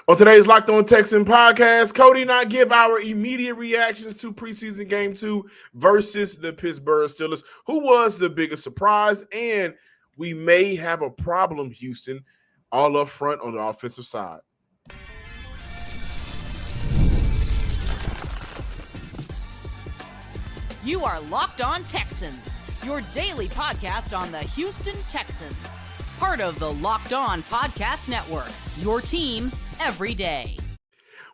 On today's Locked On Texan podcast, Cody and I give our immediate reactions to preseason game 2 versus the Pittsburgh Steelers. Who was the biggest surprise? And we may have a problem, Houston, all up front on the offensive side. You are Locked On Texans, your daily podcast on the Houston Texans. Part of the Locked On Podcast Network, your team every day.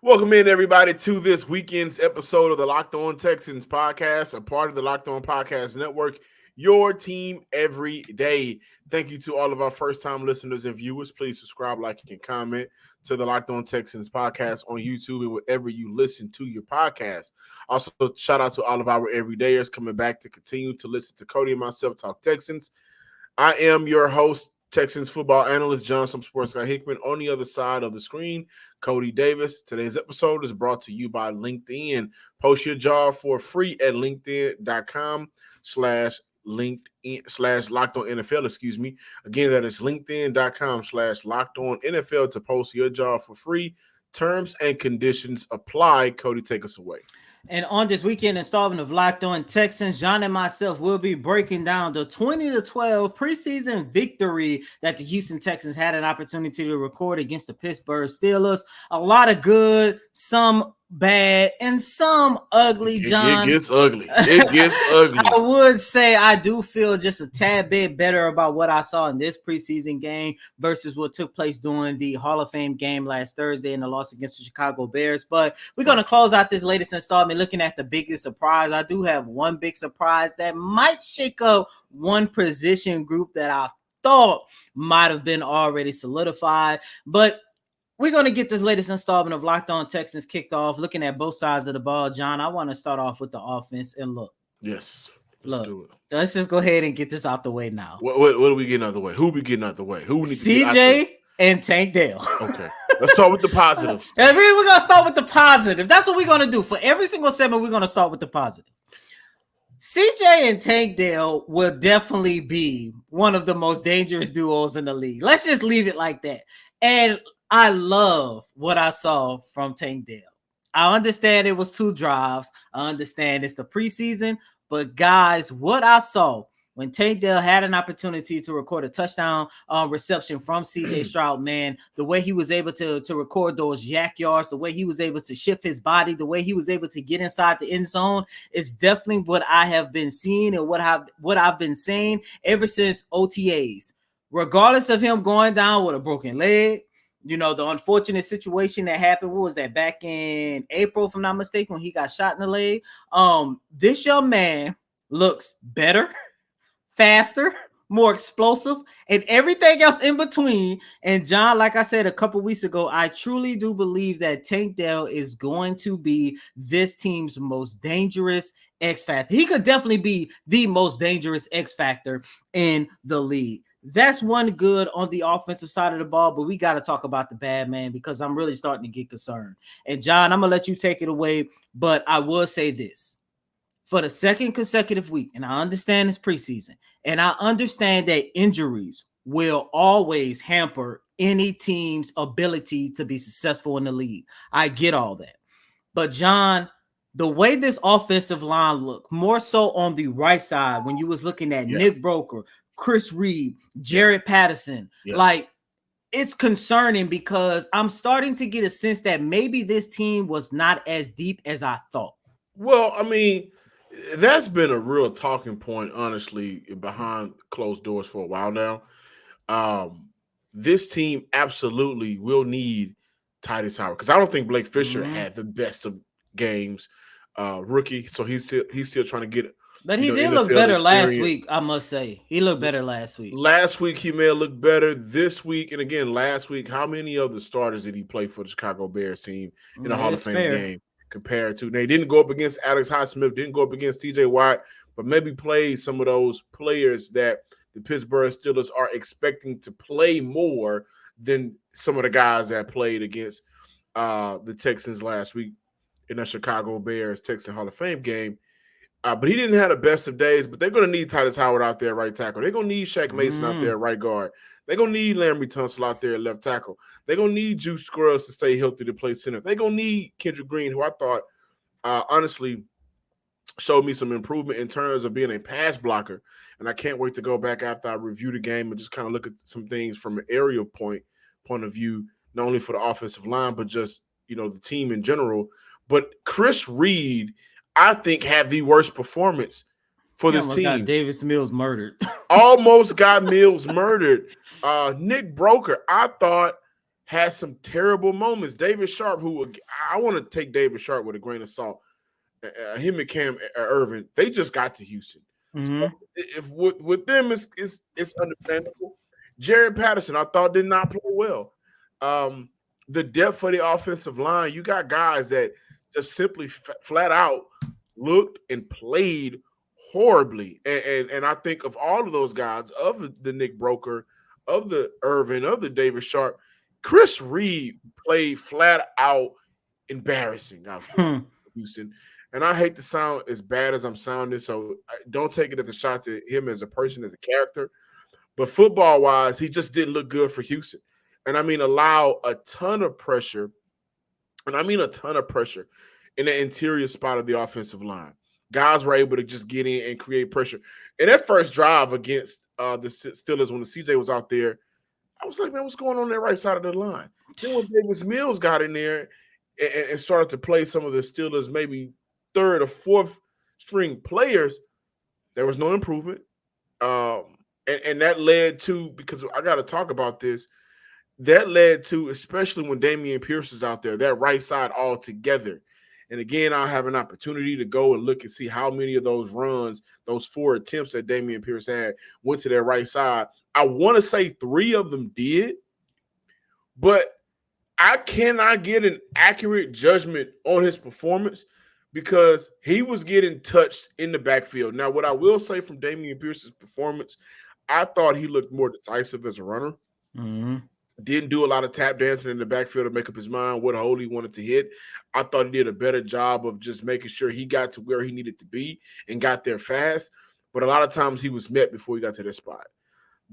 Welcome in, everybody, to this weekend's episode of the Locked On Texans podcast, a part of the Locked On Podcast Network, your team every day. Thank you to all of our first-time listeners and viewers. Please subscribe, like, and comment to the Locked On Texans podcast on YouTube and wherever you listen to your podcast. Also, shout out to all of our everydayers coming back to continue to listen to Cody and myself talk Texans. I am your host, Texans football analyst John Sports Guy Hickman. On the other side of the screen, Cody Davis. Today's episode is brought to you by LinkedIn. Post your job for free at linkedin.com/LinkedIn/LockedOnNFL. Again, that is LinkedIn.com/LockedOnNFL to post your job for free. Terms and conditions apply. Cody, take us away. And on this weekend installment of Locked On Texans, John and myself will be breaking down the 20-12 preseason victory that the Houston Texans had an opportunity to record against the Pittsburgh Steelers. A lot of good, some bad, and some ugly, John. It gets ugly. It gets ugly. I would say I do feel just a tad bit better about what I saw in this preseason game versus what took place during the Hall of Fame game last Thursday in the loss against the Chicago Bears. But we're going to close out this latest installment looking at the biggest surprise. I do have one big surprise that might shake up one position group that I thought might have been already solidified. But we're going to get this latest installment of Locked On Texans kicked off, looking at both sides of the ball. John, I want to start off with the offense. And look. Yes. Let's just go ahead and get this out the way now. What are we getting out the way? Who we getting out the way? Who needs CJ and Tank Dell. Okay. Let's start with the positives. We're going to start with the positive. That's what we're going to do. For every single segment, we're going to start with the positive. CJ and Tank Dell will definitely be one of the most dangerous duos in the league. Let's just leave it like that. And I love what I saw from Tank Dell. I understand it was 2 drives. I understand it's the preseason. But, guys, what I saw when Tank Dell had an opportunity to record a touchdown reception from C.J. Stroud, man, the way he was able to record those yak yards, the way he was able to shift his body, the way he was able to get inside the end zone is definitely what I have been seeing and what I've been saying ever since OTAs. Regardless of him going down with a broken leg, you know, the unfortunate situation that happened, what was that, back in April, if I'm not mistaken, when he got shot in the leg. This young man looks better, faster, more explosive, and everything else in between. And John, like I said a couple weeks ago, I truly do believe that Tank Dell is going to be this team's most dangerous X factor. He could definitely be the most dangerous X factor in the league. That's one good on the offensive side of the ball, but we got to talk about the bad, man, because I'm really starting to get concerned. And John, I'm going to let you take it away, but I will say this. For the second consecutive week, and I understand it's preseason, and I understand that injuries will always hamper any team's ability to be successful in the league. I get all that. But John, the way this offensive line looked, more so on the right side when you was looking at Nick Broker, Chris Reed, Jared Patterson, like it's concerning because I'm starting to get a sense that maybe this team was not as deep as I thought. Well, I mean, that's been a real talking point, honestly, behind closed doors for a while now. This team absolutely will need Titus Howard because I don't think Blake Fisher had the best of games, rookie. So he's still trying to get. But he did look better last week, I must say. He looked better last week. Last week, he may have looked better. This week, and again, last week, how many of the starters did he play for the Chicago Bears team in the Hall of Fame game compared to? Now, he didn't go up against Alex Highsmith, didn't go up against T.J. Watt, but maybe played some of those players that the Pittsburgh Steelers are expecting to play more than some of the guys that played against the Texans last week in the Chicago Bears Texan Hall of Fame game. But he didn't have the best of days. But they're going to need Titus Howard out there at right tackle. They're going to need Shaq Mason out there at right guard. They're going to need Larry Tunsil out there at left tackle. They're going to need Juice Scruggs to stay healthy to play center. They're going to need Kendrick Green, who I thought, honestly, showed me some improvement in terms of being a pass blocker. And I can't wait to go back after I review the game and just kind of look at some things from an aerial point of view, not only for the offensive line, but just, the team in general. But Chris Reed, I think, had the worst performance for this team. Got Davis Mills murdered. Almost got Mills murdered. Nick Broker, I thought, had some terrible moments. David Sharp, who I want to take David Sharp with a grain of salt. Him and Cam Irvin, they just got to Houston. So if with them, it's understandable. Jared Patterson, I thought, did not play well. The depth for the offensive line, you got guys that just simply flat out looked and played horribly. And I think of all of those guys, of the Nick Broker, of the Irvin, of the David Sharp, Chris Reed played flat out embarrassing out there Houston. And I hate to sound as bad as I'm sounding, so don't take it as a shot to him as a person, as a character. But football-wise, he just didn't look good for Houston. And I mean, allow a ton of pressure, and I mean a ton of pressure in the interior spot of the offensive line. Guys were able to just get in and create pressure. And that first drive against the Steelers, when the CJ was out there, I was like, man, what's going on that right side of the line? Then when Davis Mills got in there and started to play some of the Steelers maybe third or fourth string players, there was no improvement. And that led to, because I got to talk about this, that led to, especially when Dameon Pierce is out there, that right side all together. And again, I'll have an opportunity to go and look and see how many of those runs, those 4 attempts that Dameon Pierce had, went to their right side. I want to say 3 of them did, but I cannot get an accurate judgment on his performance because he was getting touched in the backfield. Now, what I will say from Dameon Pierce's performance, I thought he looked more decisive as a runner. Didn't do a lot of tap dancing in the backfield to make up his mind what hole he wanted to hit. I thought he did a better job of just making sure he got to where he needed to be and got there fast. But a lot of times he was met before he got to that spot.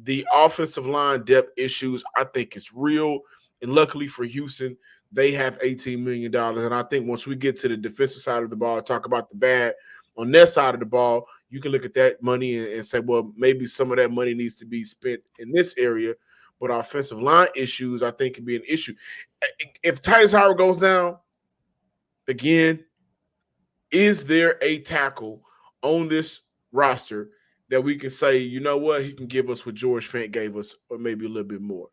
The offensive line depth issues, I think, is real. And luckily for Houston, they have $18 million. And I think once we get to the defensive side of the ball, talk about the bad on their side of the ball, you can look at that money and say, well, maybe some of that money needs to be spent in this area. But offensive line issues, I think, can be an issue. If Titus Howard goes down, again, is there a tackle on this roster that we can say, you know what, he can give us what George Fant gave us, or maybe a little bit more?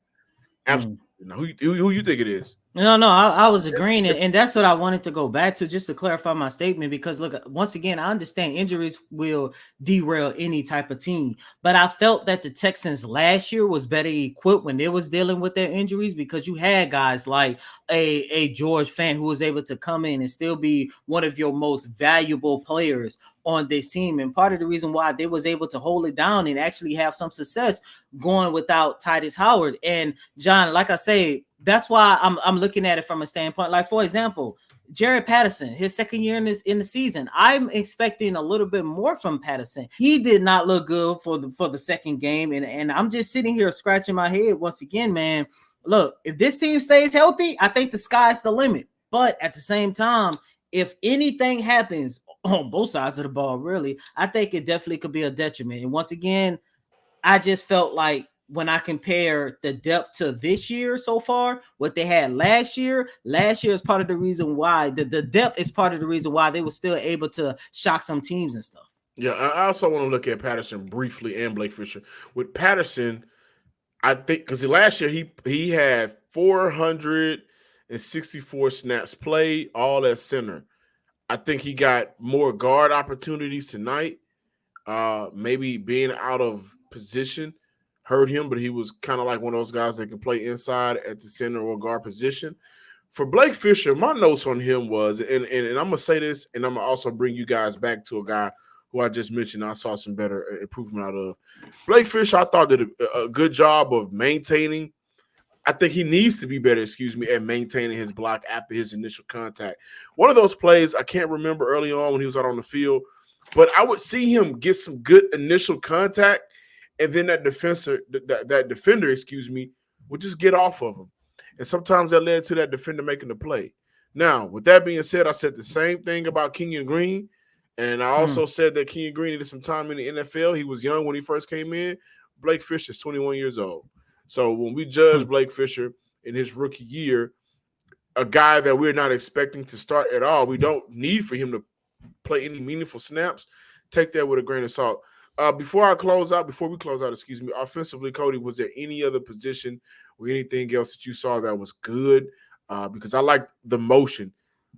Absolutely. Now, who you think it is? No, I was agreeing, and that's what I wanted to go back to, just to clarify my statement, because look, once again, I understand injuries will derail any type of team, but I felt that the Texans last year was better equipped when they was dealing with their injuries, because you had guys like a George Fant who was able to come in and still be one of your most valuable players on this team. And part of the reason why they was able to hold it down and actually have some success going without Titus Howard. And John, like I say, that's why I'm looking at it from a standpoint. Like, for example, Jared Patterson, his second year in the season, I'm expecting a little bit more from Patterson. He did not look good for the second game, and I'm just sitting here scratching my head once again, man. Look, if this team stays healthy, I think the sky's the limit. But at the same time, if anything happens on both sides of the ball, really, I think it definitely could be a detriment. And once again, I just felt like when I compare the depth to this year so far, what they had last year is part of the reason why the depth is part of the reason why they were still able to shock some teams and stuff. Yeah, I also want to look at Patterson briefly and Blake Fisher. With Patterson, I think because last year he had 464 snaps played, all at center. I think he got more guard opportunities tonight. Maybe being out of position hurt him, but he was kind of like one of those guys that can play inside at the center or guard position. For Blake Fisher, my notes on him was, and I'm going to say this, and I'm going to also bring you guys back to a guy who I just mentioned I saw some better improvement out of. Blake Fisher, I thought did a good job of maintaining. I think he needs to be better, at maintaining his block after his initial contact. One of those plays, I can't remember early on when he was out on the field, but I would see him get some good initial contact, and then that defender, excuse me, would just get off of him. And sometimes that led to that defender making the play. Now, with that being said, I said the same thing about Kenyon Green. And I also said that Kenyon Green needed some time in the NFL. He was young when he first came in. Blake Fisher's 21 years old. So when we judge Blake Fisher in his rookie year, a guy that we're not expecting to start at all, we don't need for him to play any meaningful snaps, take that with a grain of salt. Before we close out, offensively, Cody, was there any other position or anything else that you saw that was good? Because I like the motion.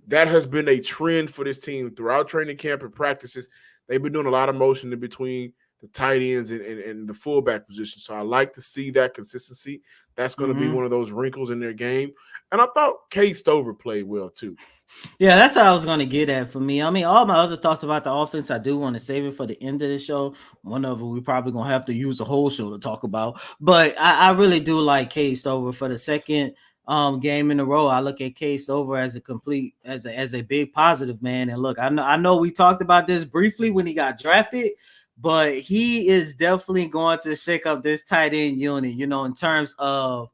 That has been a trend for this team throughout training camp and practices. They've been doing a lot of motion in between the tight ends and the fullback position. So I like to see that consistency. That's going to be one of those wrinkles in their game. And I thought Cade Stover played well too. Yeah, that's what I was going to get at for me. I mean, all my other thoughts about the offense, I do want to save it for the end of the show. One of them we probably going to have to use the whole show to talk about. But I really do like Cade Stover for the second game in a row. I look at Cade Stover as a big positive, man. And look, I know we talked about this briefly when he got drafted, but he is definitely going to shake up this tight end unit, in terms of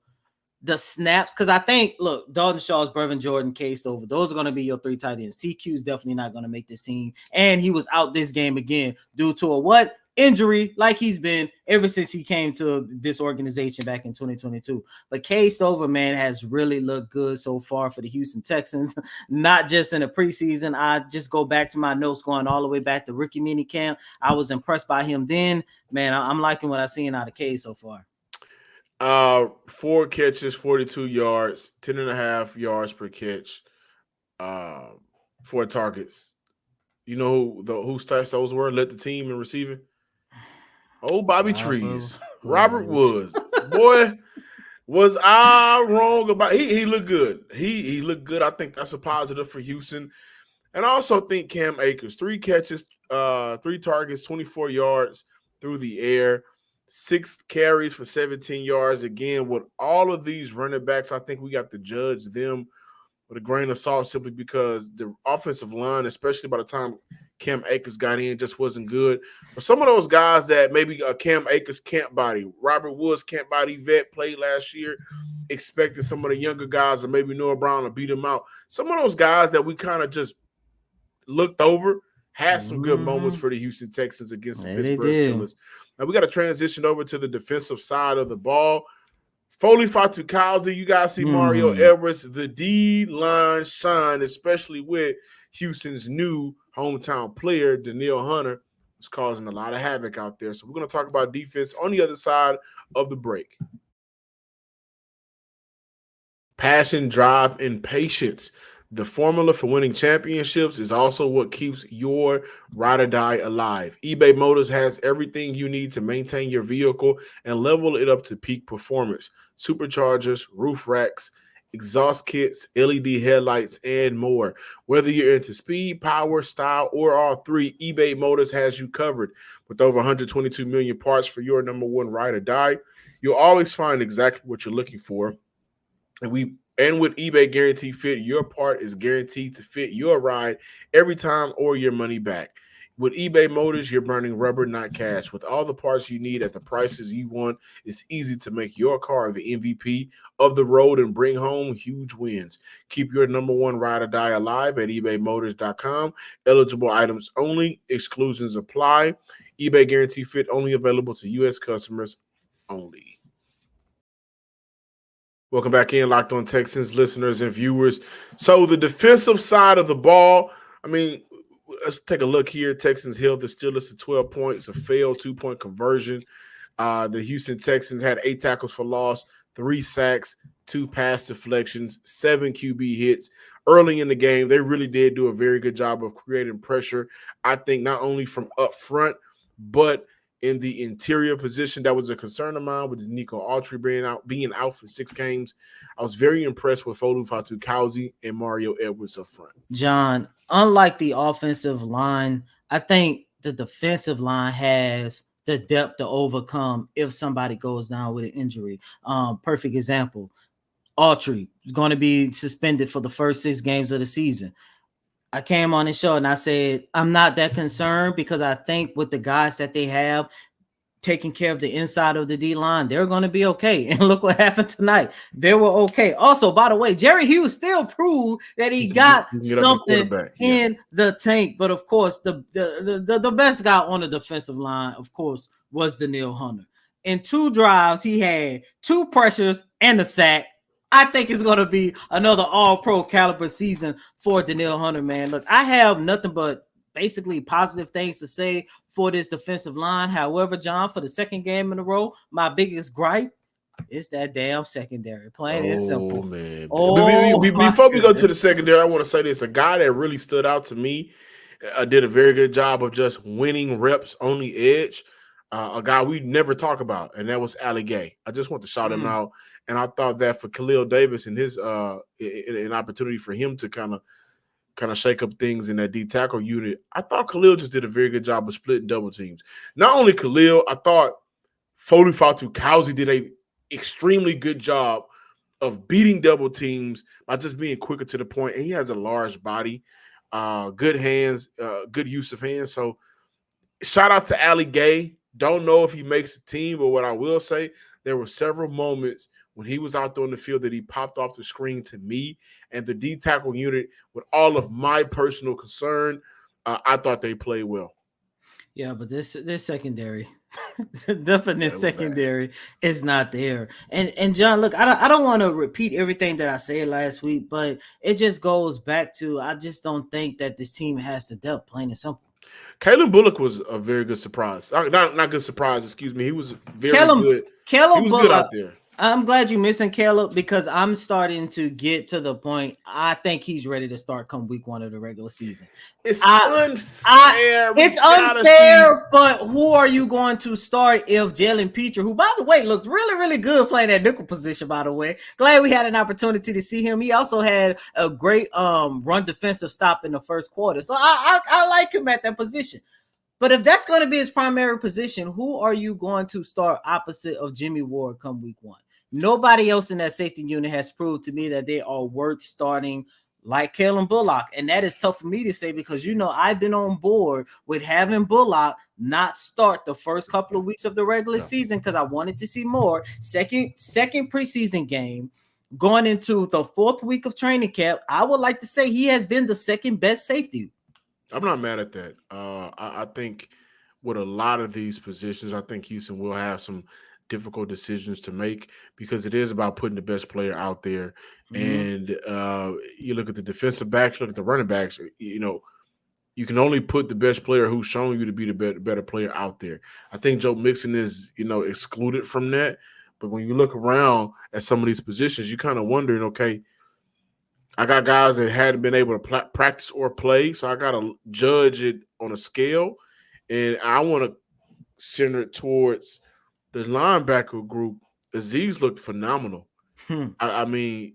the snaps. Because I think, look, Dalton Schultz, Brevin Jordan, Cade Stover, those are going to be your three tight ends. TQ is definitely not going to make this team. And he was out this game again due to a injury, like he's been ever since he came to this organization back in 2022. But Cade Stover, man, has really looked good so far for the Houston Texans, not just in the preseason. I just go back to my notes going all the way back to rookie mini camp. I was impressed by him then. Man, I'm liking what I've seen out of Cade so far. 4 catches, 42 yards, 10.5 yards per catch, 4 targets. You know who stats those were? Led the team in receiving? Oh, Bobby Trees. Robert Woods. Boy, was I wrong about he looked good. He looked good. I think that's a positive for Houston. And I also think Cam Akers, 3 catches, 3 targets, 24 yards through the air, 6 carries for 17 yards. Again, with all of these running backs, I think we got to judge them with a grain of salt simply because the offensive line, especially by the time Cam Akers got in, just wasn't good. But some of those guys that maybe Cam Akers can't body, Robert Woods can't body vet played last year, expected some of the younger guys and maybe Noah Brown to beat him out. Some of those guys that we kind of just looked over had some good moments for the Houston Texans against the Pittsburgh Steelers. Now we got to transition over to the defensive side of the ball. Foley Fatukauzi, you guys see Mario Edwards, the D-line shine, especially with Houston's new hometown player, Danielle Hunter, is causing a lot of havoc out there. So we're going to talk about defense on the other side of the break. Passion, drive, and patience. The formula for winning championships is also what keeps your ride or die alive. eBay Motors has everything you need to maintain your vehicle and level it up to peak performance. Superchargers, roof racks, exhaust kits, LED headlights, and more. Whether you're into speed, power, style, or all three, eBay Motors has you covered. With over 122 million parts for your number one ride or die, you'll always find exactly what you're looking for. And with eBay Guarantee Fit, your part is guaranteed to fit your ride every time or your money back. With eBay Motors, you're burning rubber, not cash. With all the parts you need at the prices you want, it's easy to make your car the MVP of the road and bring home huge wins. Keep your number one ride or die alive at ebaymotors.com. Eligible items only. Exclusions apply. eBay Guarantee Fit only available to U.S. customers only. Welcome back in, Locked On Texans listeners and viewers. So the defensive side of the ball, I mean, let's take a look here. Texans held the Steelers to 12 points, a failed 2-point conversion. The Houston Texans had 8 tackles for loss, 3 sacks, 2 pass deflections, 7 QB hits. Early in the game, they really did do a very good job of creating pressure, I think, not only from up front, but in the interior position. That was a concern of mine with Nico Autry being out for 6 games. I was very impressed with Foley Fatukauzi and Mario Edwards up front. John, unlike the offensive line, I think the defensive line has the depth to overcome if somebody goes down with an injury. Perfect example. Autry is going to be suspended for the first 6 games of the season. I came on the show and I said, I'm not that concerned because I think with the guys that they have taking care of the inside of the D line, they're going to be okay. And look what happened tonight. They were okay. Also, by the way, Jerry Hughes still proved that he got something in the tank. But of course, the best guy on the defensive line, of course, was Danielle Hunter. In 2 drives, he had 2 pressures and a sack. I think it's going to be another all-pro caliber season for Danielle Hunter, man. Look, I have nothing but basically positive things to say for this defensive line. However, John, for the second game in a row, my biggest gripe is that damn secondary. Plain and simple. Man. Before we go to the secondary, I want to say this. A guy that really stood out to me did a very good job of just winning reps on the edge. A guy we never talk about, and that was Ali Gay. I just want to shout him out. And I thought that for Khalil Davis and his an opportunity for him to kind of shake up things in that D tackle unit, I thought Khalil just did a very good job of splitting double teams. Not only Khalil, I thought Foley Fatu-Kausi did a extremely good job of beating double teams by just being quicker to the point. And he has a large body, good hands, good use of hands. So shout out to Ali Gay. Don't know if he makes the team, but what I will say, there were several moments when he was out there on the field that he popped off the screen to me and the D tackle unit. With all of my personal concern, I thought they played well. Yeah, but this secondary, definite secondary is not there. And John, look, I don't want to repeat everything that I said last week, but it just goes back to I just don't think that this team has the depth, plain and simple. Kalen Bullock was a very good surprise. Not good surprise, excuse me. He was very good. Caleb he was Bullock, good out there. I'm glad you're missing Caleb because I'm starting to get to the point. I think he's ready to start come week 1 of the regular season. It's unfair. It's unfair, but who are you going to start if Jalen Peter, who, by the way, looked really, really good playing that nickel position, by the way. Glad we had an opportunity to see him. He also had a great run defensive stop in the first quarter. So I like him at that position. But if that's going to be his primary position, who are you going to start opposite of Jimmy Ward come week 1? Nobody else in that safety unit has proved to me that they are worth starting like Kalen Bullock. And that is tough for me to say because, I've been on board with having Bullock not start the first couple of weeks of the regular season because I wanted to see more. Second preseason game, going into the 4th week of training camp, I would like to say he has been the second best safety. I'm not mad at that. I think with a lot of these positions, I think Houston will have some difficult decisions to make because it is about putting the best player out there. And you look at the defensive backs, look at the running backs, you can only put the best player who's shown you to be the better player out there. I think Joe Mixon is, excluded from that. But when you look around at some of these positions, you're kind of wondering, okay, I got guys that hadn't been able to practice or play, so I got to judge it on a scale. And I want to center it towards the linebacker group. Azeez looked phenomenal. I mean,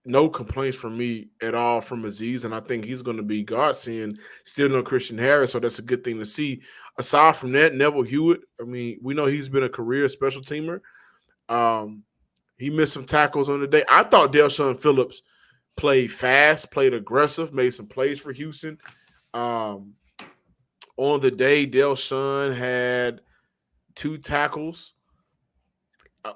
no complaints from me at all from Azeez, and I think he's going to be godsend. Still no Christian Harris, so that's a good thing to see. Aside from that, Neville Hewitt, I mean, we know he's been a career special teamer. He missed some tackles on the day. I thought Delshon Phillips played fast, played aggressive, made some plays for Houston. On the day, Delshon had 2 tackles.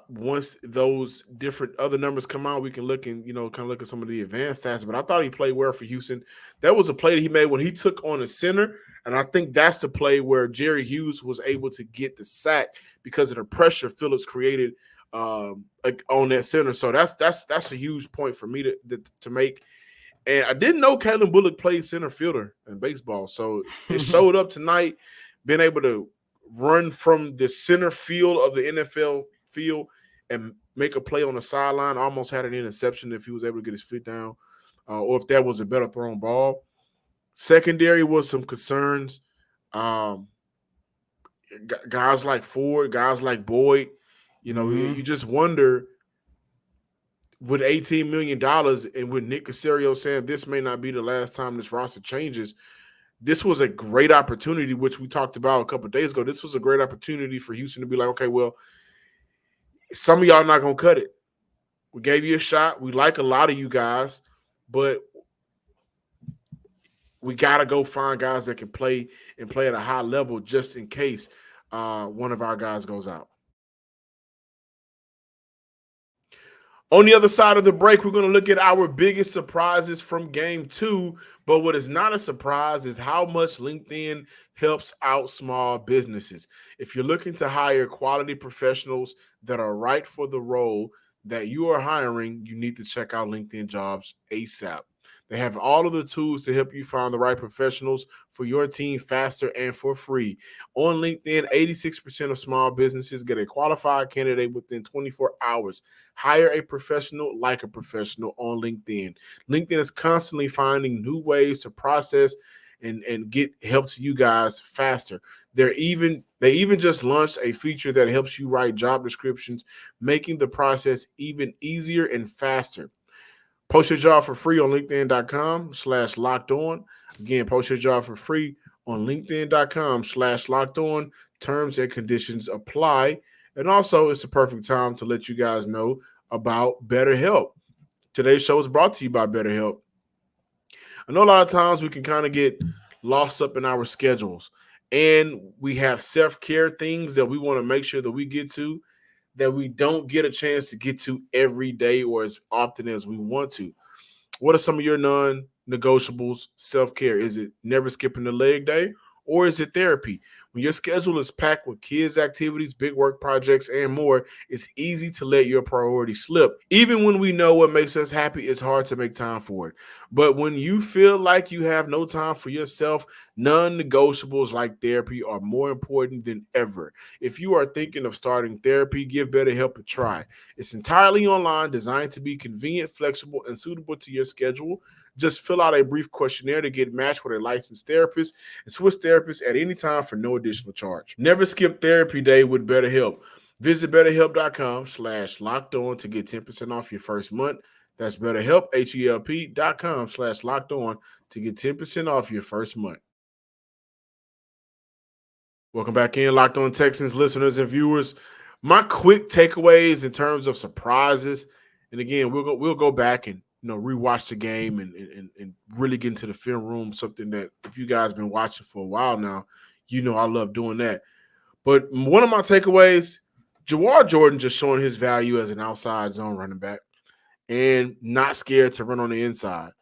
Once those different other numbers come out, we can look and kind of look at some of the advanced stats. But I thought he played well for Houston. That was a play that he made when he took on a center, and I think that's the play where Jerry Hughes was able to get the sack because of the pressure Phillips created on that center. So that's a huge point for me to make. And I didn't know Kalen Bullock played center fielder in baseball, so it showed up tonight, being able to run from the center field of the NFL field and make a play on the sideline. Almost had an interception if he was able to get his feet down, or if that was a better thrown ball. Secondary was some concerns. Guys like Ford, guys like Boyd, you just wonder with $18 million and with Nick Caserio saying this may not be the last time this roster changes. This was a great opportunity, which we talked about a couple of days ago. This was a great opportunity for Houston to be like, okay, well, some of y'all not going to cut it. We gave you a shot. We like a lot of you guys, but we got to go find guys that can play and play at a high level just in case one of our guys goes out. On the other side of the break, we're going to look at our biggest surprises from game 2. But what is not a surprise is how much LinkedIn helps out small businesses. If you're looking to hire quality professionals that are right for the role that you are hiring, you need to check out LinkedIn Jobs ASAP. They have all of the tools to help you find the right professionals for your team faster and for free. On LinkedIn, 86% of small businesses get a qualified candidate within 24 hours. Hire a professional like a professional on LinkedIn. LinkedIn is constantly finding new ways to process and get help to you guys faster. They even just launched a feature that helps you write job descriptions, making the process even easier and faster. Post your job for free on LinkedIn.com/locked on. Again, post your job for free on LinkedIn.com/locked on. Terms and conditions apply. And also, it's a perfect time to let you guys know about BetterHelp. Today's show is brought to you by BetterHelp. I know a lot of times we can kind of get lost up in our schedules, and we have self-care things that we want to make sure that we get to that we don't get a chance to get to every day or as often as we want to. What are some of your non-negotiables self-care? Is it never skipping the leg day, or is it therapy? When your schedule is packed with kids' activities, big work projects, and more, it's easy to let your priorities slip. Even when we know what makes us happy, it's hard to make time for it. But when you feel like you have no time for yourself, non-negotiables like therapy are more important than ever. If you are thinking of starting therapy, give BetterHelp a try. It's entirely online, designed to be convenient, flexible, and suitable to your schedule. Just fill out a brief questionnaire to get matched with a licensed therapist and switch therapists at any time for no additional charge. Never skip therapy day with BetterHelp. Visit BetterHelp.com/locked on to get 10% off your first month. That's BetterHelp, HELP.com/locked on to get 10% off your first month. Welcome back in, Locked On Texans listeners and viewers. My quick takeaways in terms of surprises, and again, we'll go back and rewatch the game and really get into the film room, something that if you guys been watching for a while now, I love doing that. But one of my takeaways, Jawar Jordan just showing his value as an outside zone running back and not scared to run on the inside.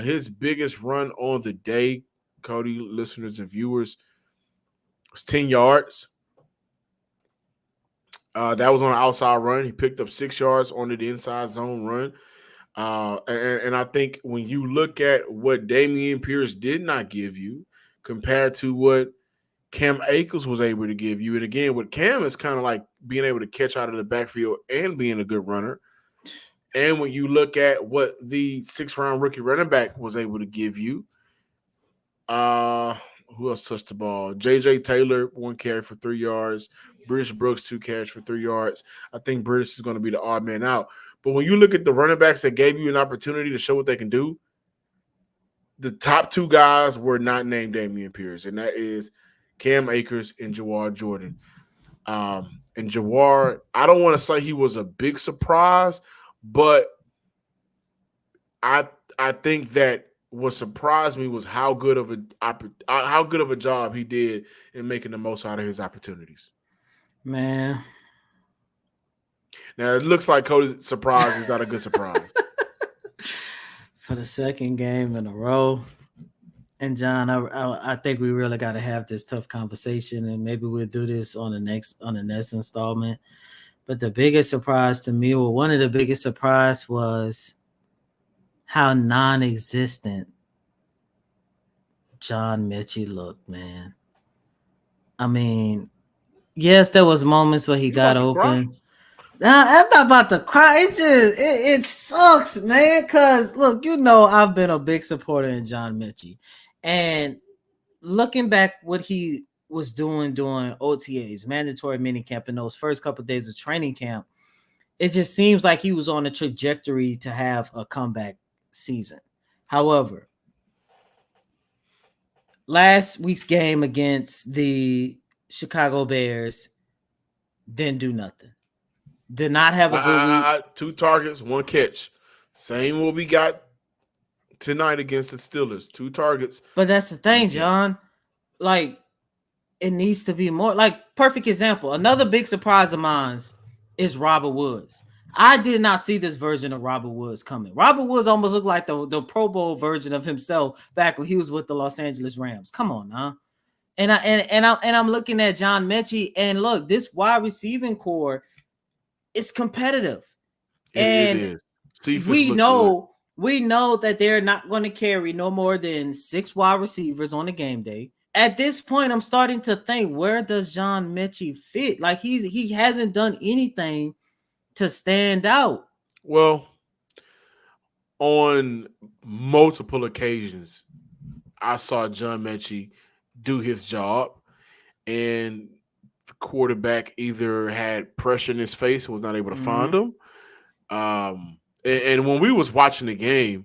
His biggest run on the day, Cody, listeners and viewers, was 10 yards. That was on an outside run. He picked up 6 yards on the inside zone run. And I think when you look at what Dameon Pierce did not give you compared to what Cam Akers was able to give you, and again, with Cam is kind of like being able to catch out of the backfield and being a good runner. And when you look at what the 6th-round rookie running back was able to give you, who else touched the ball? J.J. Taylor, 1 carry for 3 yards. British Brooks, 2 carries for 3 yards. I think British is going to be the odd man out. But when you look at the running backs that gave you an opportunity to show what they can do, the top 2 guys were not named Dameon Pierce, and that is Cam Akers and Jawar Jordan. And Jawar, I don't want to say he was a big surprise, but I think that what surprised me was how good of a job he did in making the most out of his opportunities. Man. Now, it looks like Cody's surprise is not a good surprise. For the second game in a row. And John, I think we really got to have this tough conversation, and maybe we'll do this on the next installment. But the biggest surprise to me, or one of the biggest surprise, was how non-existent John Mechie looked, man. I mean, yes, there was moments where he got open. I'm not about to cry. It sucks, man. Because look, I've been a big supporter in John Mechie, and looking back, what he was doing during OTAs, mandatory minicamp, in those first couple of days of training camp, it just seems like he was on a trajectory to have a comeback season. However, last week's game against the Chicago Bears didn't do nothing. Did not have a good week. 2 targets, 1 catch. Same what we got tonight against the Steelers. 2 targets. But that's the thing, John. Like, it needs to be more. Like, perfect example. Another big surprise of mine is Robert Woods. I did not see this version of Robert Woods coming. Robert Woods almost looked like the Pro Bowl version of himself back when he was with the Los Angeles Rams. Come on, huh? And I'm looking at John Mechie, and look, this wide receiving core is competitive. It is. We know that they're not going to carry no more than 6 wide receivers on a game day. At this point, I'm starting to think, where does John Mechie fit? Like, he hasn't done anything to stand out. Well, on multiple occasions, I saw John Mechie do his job, and the quarterback either had pressure in his face and was not able to find him. And when we was watching the game,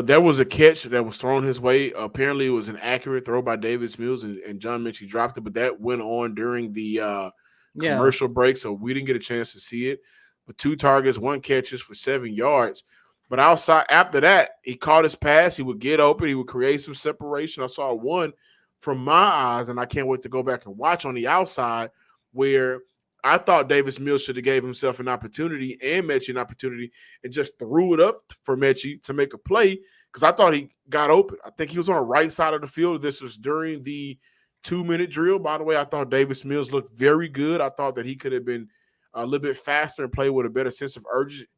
there was a catch that was thrown his way. Apparently, it was an accurate throw by Davis Mills, and John Mechie dropped it, but that went on during the commercial break, so we didn't get a chance to see it. But 2 targets, 1 catches for 7 yards. But outside, after that, he caught his pass. He would get open. He would create some separation. I saw one from my eyes, and I can't wait to go back and watch on the outside, where I thought Davis Mills should have gave himself an opportunity and Mechie an opportunity and just threw it up for Mechie to make a play, because I thought he got open. I think he was on the right side of the field. This was during the 2-minute drill. By the way, I thought Davis Mills looked very good. I thought that he could have been a little bit faster and play with a better sense of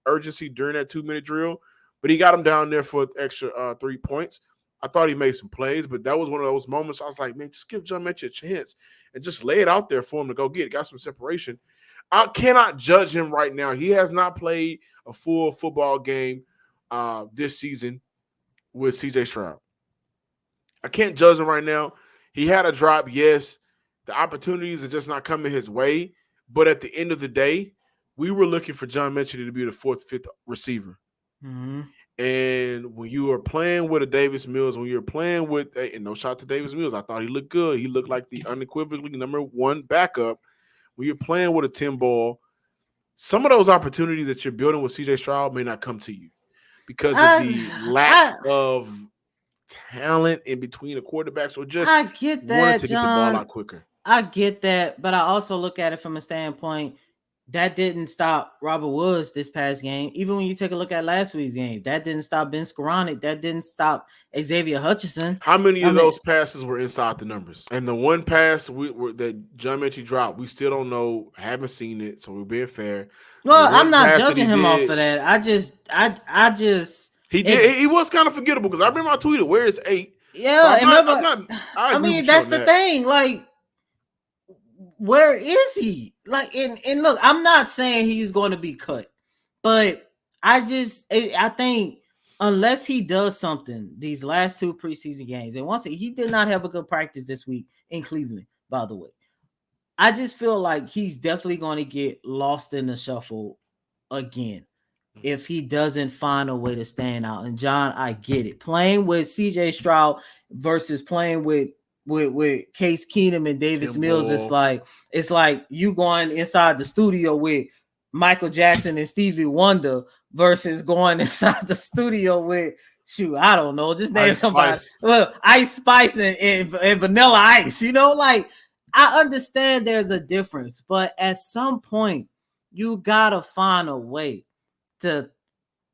urgency during that 2-minute drill, but he got him down there for extra 3 points. I thought he made some plays, but that was one of those moments I was like, man, just give John Mechie a chance and just lay it out there for him to go get. Got some separation. I cannot judge him right now. He has not played a full football game this season with C.J. Stroud. I can't judge him right now. He had a drop, yes. The opportunities are just not coming his way. But at the end of the day, we were looking for John Mechie to be the 4th, 5th receiver. Mm-hmm. And when you are playing with a Davis Mills, when you're playing with and no shot to Davis Mills, I thought he looked good. He looked like the unequivocally number 1 backup. When you're playing with a Tim Ball, some of those opportunities that you're building with C.J. Stroud may not come to you because of the lack of talent in between the quarterbacks, or just I get that, wanting to John. get the ball out quicker. I get that, but I also look at it from a standpoint that didn't stop Robert Woods this past game. Even when you take a look at last week's game, that didn't stop Ben Skoranek. That didn't stop Xavier Hutchinson. How many of those passes were inside the numbers? And the one pass that John Mechie dropped, we still don't know. Haven't seen it, so we're being fair. Well, I'm not judging him off of that. I just he was kind of forgettable, because I remember I tweeted, "Where is 8?" Yeah, I mean that's the thing. Like, where is he? Like, and look, I'm not saying he's going to be cut, but I think unless he does something these last 2 preseason games, and once he did not have a good practice this week in Cleveland, by the way, I just feel like he's definitely going to get lost in the shuffle again if he doesn't find a way to stand out. And John, I get it. Playing with C.J. Stroud versus playing with Case Keenum and Davis Mills, it's like you going inside the studio with Michael Jackson and Stevie Wonder versus going inside the studio with I don't know, just name somebody. Well, Ice Spice and Vanilla Ice. Like, I understand there's a difference, but at some point you gotta find a way to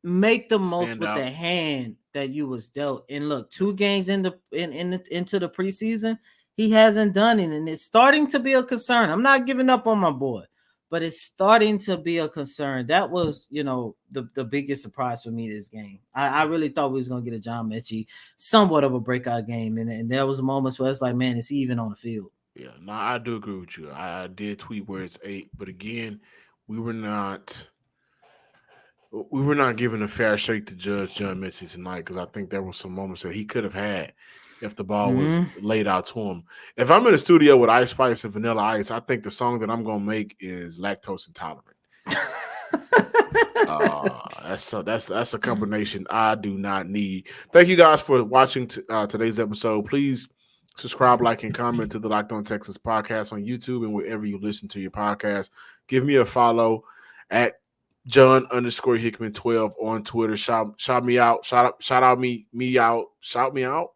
make the most with the hand that you was dealt. And look, 2 games into the preseason, he hasn't done it, and it's starting to be a concern. I'm not giving up on my boy, but it's starting to be a concern. That was, the biggest surprise for me this game. I really thought we was gonna get a John Mechie, somewhat of a breakout game, and there was moments where it's like, man, it's even on the field. Yeah, no, I do agree with you. I did tweet where it's 8, but again, we were not given a fair shake to judge John Mechie tonight, because I think there were some moments that he could have had if the ball was laid out to him. If I'm in the studio with Ice Spice and Vanilla Ice, I think the song that I'm gonna make is Lactose Intolerant. That's a combination I do not need. Thank you guys for watching today's episode. Please subscribe, like, and comment to the Locked On Texans podcast on YouTube and wherever you listen to your podcast. Give me a follow at John_Hickman12 on Twitter. Shout me out. Shout out me out. Shout me out.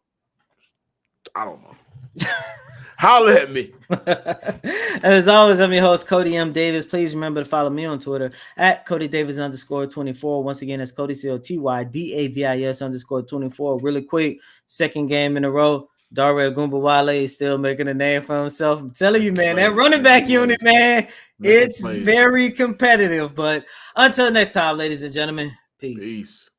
I don't know. Holla at me. And as always, I'm your host, Cody M. Davis. Please remember to follow me on Twitter at Cody Davis _24. Once again, that's Cody COTYDAVIS _24. Really quick, second game in a row. Dare Ogunbowale is still making a name for himself. I'm telling you, man, that running back unit, man, it's very competitive. But until next time, ladies and gentlemen, peace.